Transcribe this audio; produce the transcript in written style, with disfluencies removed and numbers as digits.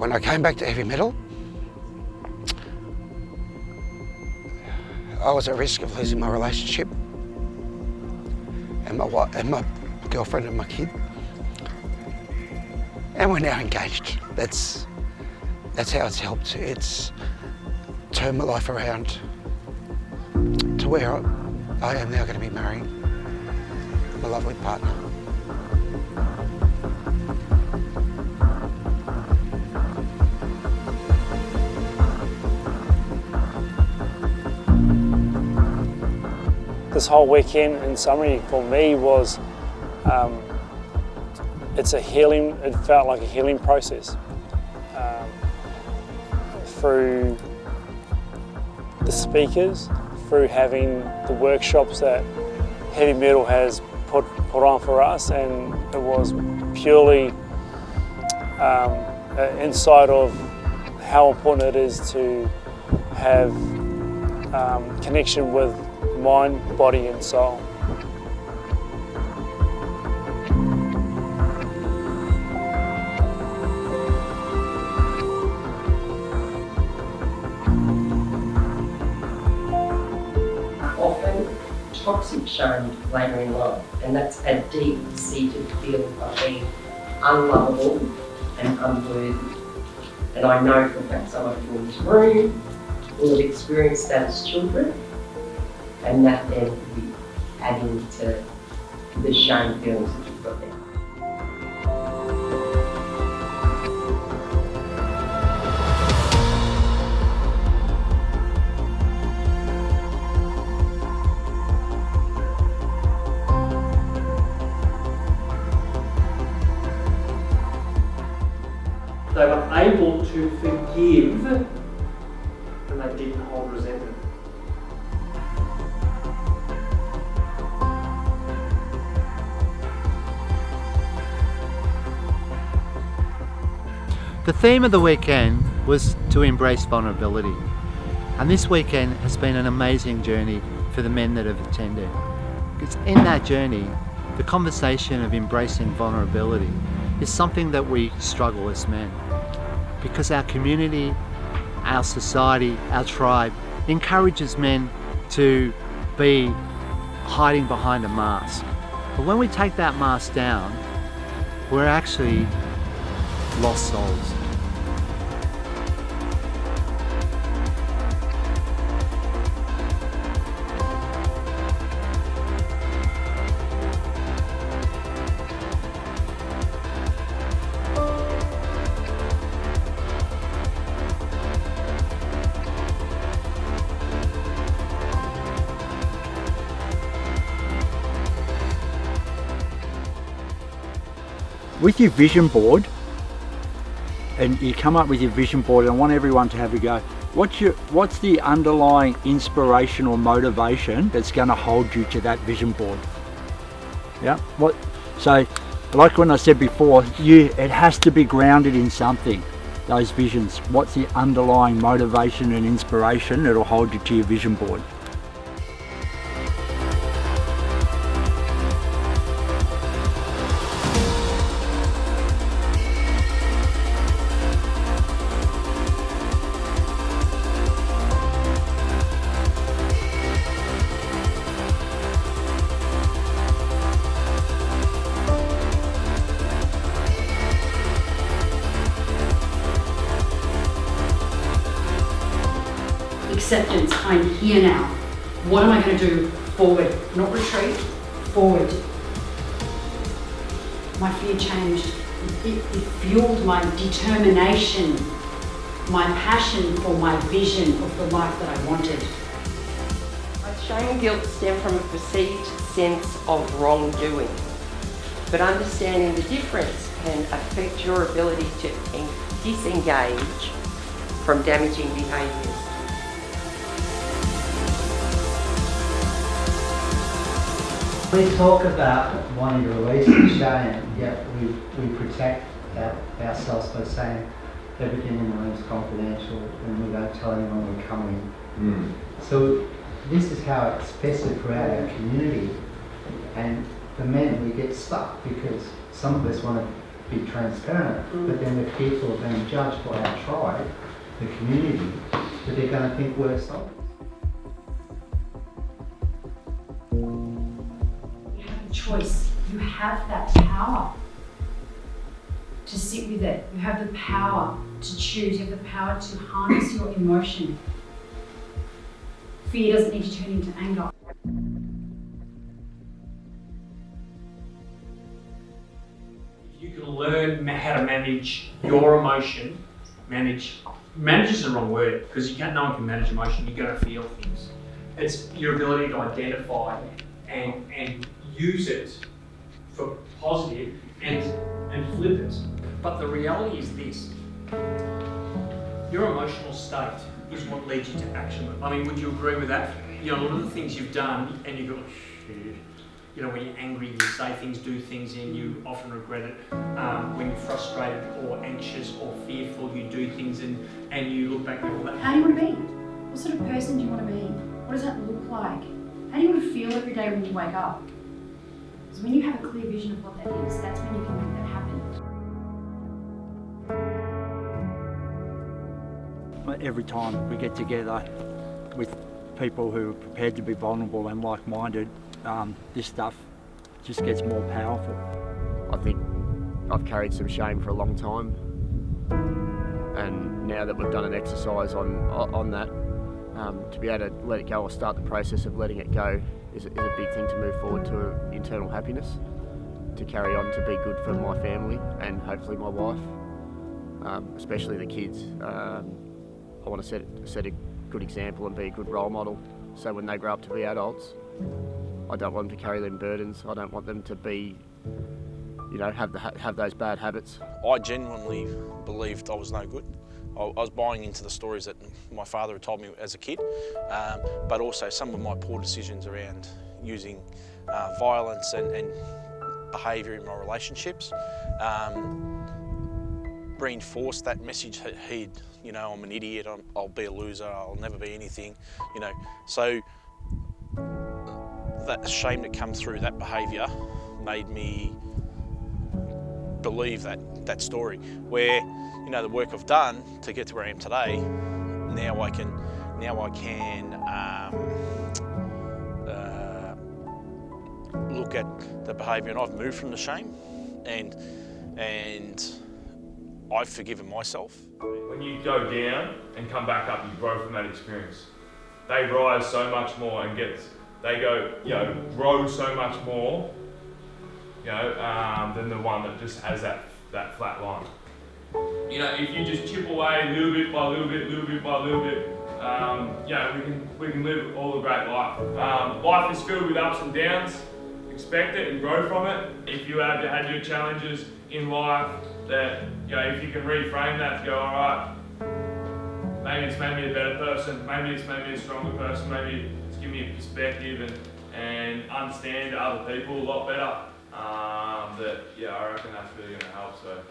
when I came back to heavy metal, I was at risk of losing my relationship and my wife, and my girlfriend and my kid. And we're now engaged. That's how it's helped. It's turned my life around to where I am now going to be marrying my lovely partner. This whole weekend, in summary, for me was, it's a healing, it felt like a healing process. Through the speakers, through having the workshops that Heavy Metal has put on for us, and it was purely an insight of how important it is to have connection with mind, body and soul. Often toxic shame later in life, and that's a deep-seated feeling of being unlovable and unworthy. And I know for a fact some of you in this room will have experienced that as children, and that then will be adding to the shame feelings that you've got there. They were able to forgive and they didn't hold resentment. The theme of the weekend was to embrace vulnerability, and this weekend has been an amazing journey for the men that have attended. Because in that journey, the conversation of embracing vulnerability is something that we struggle as men, because our community, our society, our tribe encourages men to be hiding behind a mask. But when we take that mask down, we're actually lost souls. With your vision board, and you come up with your vision board, and I want everyone to have a go. What's the underlying inspiration or motivation that's going to hold you to that vision board? Yeah. So, like when I said before, it has to be grounded in something. Those visions. What's the underlying motivation and inspiration that'll hold you to your vision board? Acceptance, I'm here now. What am I going to do forward? Not retreat, forward. My fear changed. It fueled my determination, my passion for my vision of the life that I wanted. Shame and guilt stem from a perceived sense of wrongdoing, but understanding the difference can affect your ability to disengage from damaging behaviours. We talk about wanting to release the shame, yet we protect ourselves by saying everything in the room is confidential and we don't tell anyone we're coming. So this is how it's festered throughout our community, and the men, we get stuck because some of us want to be transparent, but then the people are being judged by our tribe, the community, that they're going to think worse of. You have a choice. You have that power to sit with it. You have the power to choose. You have the power to harness your emotion. Fear doesn't need to turn into anger. You can learn how to manage your emotion. Manage is the wrong word, because no one can manage emotion. You're going to feel things. It's your ability to identify and use it for positive and flip it. But the reality is this: your emotional state is what leads you to action. I mean, would you agree with that? You know, a lot of the things you've done, and you go, shit. You know, when you're angry, you say things, do things, and you often regret it. When you're frustrated or anxious or fearful, you do things and you look back at all that. How do you want to be? What sort of person do you want to be? What does that look like? How do you want to feel every day when you wake up? Because when you have a clear vision of what that is, that's when you can make that happen. Every time we get together with people who are prepared to be vulnerable and like-minded, this stuff just gets more powerful. I think I've carried some shame for a long time, and now that we've done an exercise on that, to be able to let it go or start the process of letting it go is a big thing to move forward to internal happiness, to carry on to be good for my family and hopefully my wife, especially the kids. I want to set a good example and be a good role model, so when they grow up to be adults, I don't want them to carry them burdens. I don't want them to be, you know, have those bad habits. I genuinely believed I was no good. I was buying into the stories that my father had told me as a kid, but also some of my poor decisions around using violence and behaviour in my relationships reinforced that message that you know, I'm an idiot, I'll be a loser, I'll never be anything, you know. So that shame that comes through that behaviour made me believe that story, where, you know, the work I've done to get to where I am today, now I can look at the behaviour, and I've moved from the shame, and I've forgiven myself. When you go down and come back up, you grow from that experience. They rise so much more and they go, you know, grow so much more, you know, than the one that just has that flat line. You know, if you just chip away little bit by little bit, little bit by little bit, you know, we can live all a great life. Life is filled with ups and downs. Expect it and grow from it. If you have had your challenges in life, that, you know, if you can reframe that to go, all right, maybe it's made me a better person, maybe it's made me a stronger person, maybe it's given me a perspective and understand other people a lot better. That, yeah, I reckon that's really going to help. So.